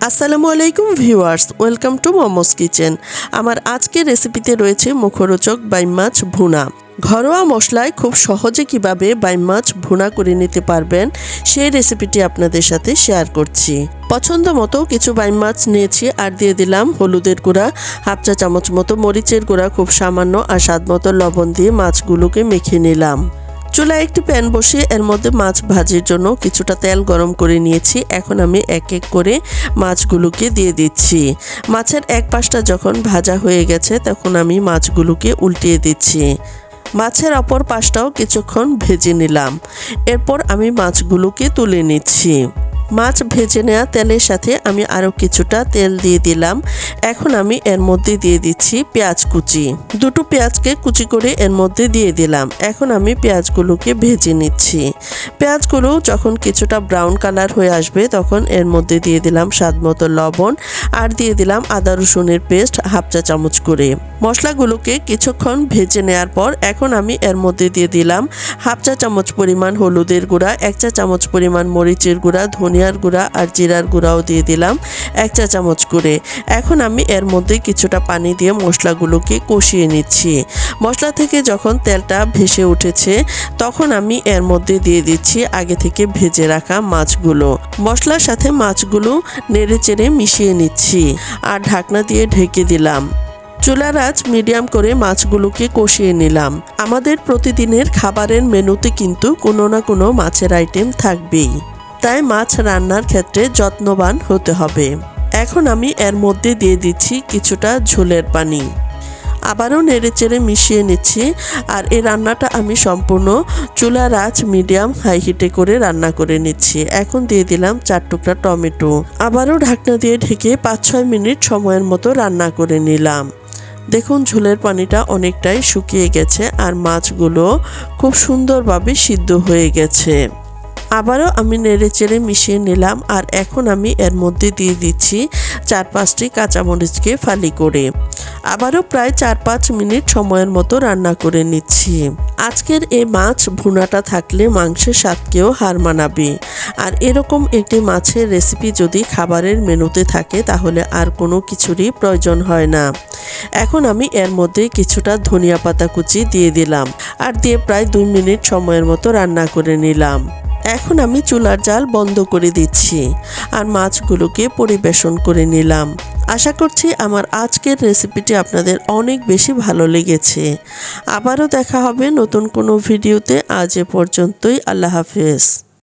আসসালামু আলাইকুম viewers, welcome to momos kitchen. আমার আজকের রেসিপিতে রয়েছে মুখরোচক বাইম মাছ ভুনা। ঘরোয়া মশলায় খুব সহজে কিভাবে বাইম মাছ ভুনা করে নিতে পারবেন সেই রেসিপিটি আপনাদের সাথে শেয়ার করছি। পছন্দ মতো কিছু বাইম মাছ নিয়েছি আর দিয়ে দিলাম হলুদের গুঁড়া, হাফ চা চামচ মতো মরিচের গুঁড়া, খুব সামান্য আর স্বাদ মতো লবণ দিয়ে মাছগুলোকে মেখে নিলাম। চুলায় একটি প্যান বসিয়ে এর মধ্যে মাছ ভাজির জন্য কিছুটা তেল গরম করে নিয়েছি। এখন আমি এক এক করে মাছগুলোকে দিয়ে দিচ্ছি। মাছের এক পাশটা যখন ভাজা হয়ে গেছে তখন আমি মাছগুলোকে উল্টিয়ে দিচ্ছি। মাছের অপর পাশটাও কিছুক্ষণ ভেজে নিলাম। এরপর আমি মাছগুলোকে তুলে নিচ্ছি। মাছ ভেজে নেওয়া তেলের সাথে আমি আরও কিছুটা তেল দিয়ে দিলাম। এখন আমি এর মধ্যে দিয়ে দিচ্ছি পেঁয়াজ কুচি। দুটো পেঁয়াজকে কুচি করে এর মধ্যে দিয়ে দিলাম। এখন আমি পেঁয়াজগুলোকে ভেজে নিচ্ছি। পেঁয়াজগুলো যখন কিছুটা ব্রাউন কালার হয়ে আসবে তখন এর মধ্যে দিয়ে দিলাম স্বাদ মতো লবণ আর দিয়ে দিলাম আদা রসুনের পেস্ট হাফ চা চামচ করে। মশলাগুলোকে কিছুক্ষণ ভেজে নেওয়ার পর এখন আমি এর মধ্যে দিয়ে দিলাম হাফ চা চামচ পরিমাণ হলুদের গুঁড়া, এক চা চামচ পরিমাণ মরিচের গুঁড়া, ধনিয়ার গুঁড়া আর জিরার গুঁড়াও দিয়ে দিলাম এক চা চামচ করে। এখন আমি এর মধ্যে কিছুটা পানি দিয়ে মশলাগুলোকে কষিয়ে নিচ্ছি। মশলা থেকে যখন তেলটা ভেসে উঠেছে তখন আমি এর মধ্যে দিয়ে দিচ্ছি আগে থেকে ভেজে রাখা মাছগুলো। মশলার সাথে মাছগুলো নেড়ে চেড়ে মিশিয়ে নিচ্ছি আর ঢাকনা দিয়ে ঢেকে দিলাম। চুলার আঁচ মিডিয়াম করে মাছগুলোকে কষিয়ে নিলাম। আমাদের প্রতিদিনের খাবারের মেনুতে কিন্তু কোনো না কোনো মাছের আইটেম থাকবেই, তাই মাছ রান্নার ক্ষেত্রে যত্নবান হতে হবে। এখন আমি এর মধ্যে দিয়ে দিচ্ছি কিছুটা ঝোলের পানি। আবারও নেড়েচেড়ে মিশিয়ে নিচ্ছি আর এই রান্নাটা আমি সম্পূর্ণ চুলার আঁচ মিডিয়াম হাই হিটে করে রান্না করে নিচ্ছি। এখন দিয়ে দিলাম 4 টুকরা টমেটো। আবারও ঢাকনা দিয়ে ঢেকে 5-6 মিনিট সময়ের মতো রান্না করে নিলাম। দেখুন ঝোলের পানিটা অনেকটাই শুকিয়ে গেছে আর মাছগুলো খুব সুন্দরভাবে সিদ্ধ হয়ে গেছে। আবারও আমি নেড়েচেড়ে মিশিয়ে নিলাম আর এখন আমি এর মধ্যে দিয়ে দিচ্ছি 4-5টি কাঁচামরিচকে ফালি করে। আবারও প্রায় 4-5 মিনিট সময়ের মতো রান্না করে নিচ্ছি। আজকের এই মাছ ভুনাটা থাকলে মাংসের স্বাদকেও হার মানাবে। আর এরকম একটি মাছের রেসিপি যদি খাবারের মেনুতে থাকে তাহলে আর কোনো কিছুরই প্রয়োজন হয় না। এখন আমি এর মধ্যে কিছুটা ধনিয়া পাতা কুচি দিয়ে দিলাম আর দিয়ে প্রায় 2 মিনিট সময়ের মতো রান্না করে নিলাম। এখন আমি চুলার জাল বন্ধ করে দিচ্ছি আর মাছগুলোকে পরিবেশন করে নিলাম। আশা করছি আমার আজকের রেসিপিটি আপনাদের অনেক বেশি ভালো লেগেছে। আবারও দেখা হবে নতুন কোনো ভিডিওতে। আজ এ পর্যন্তই। আল্লাহ হাফেজ।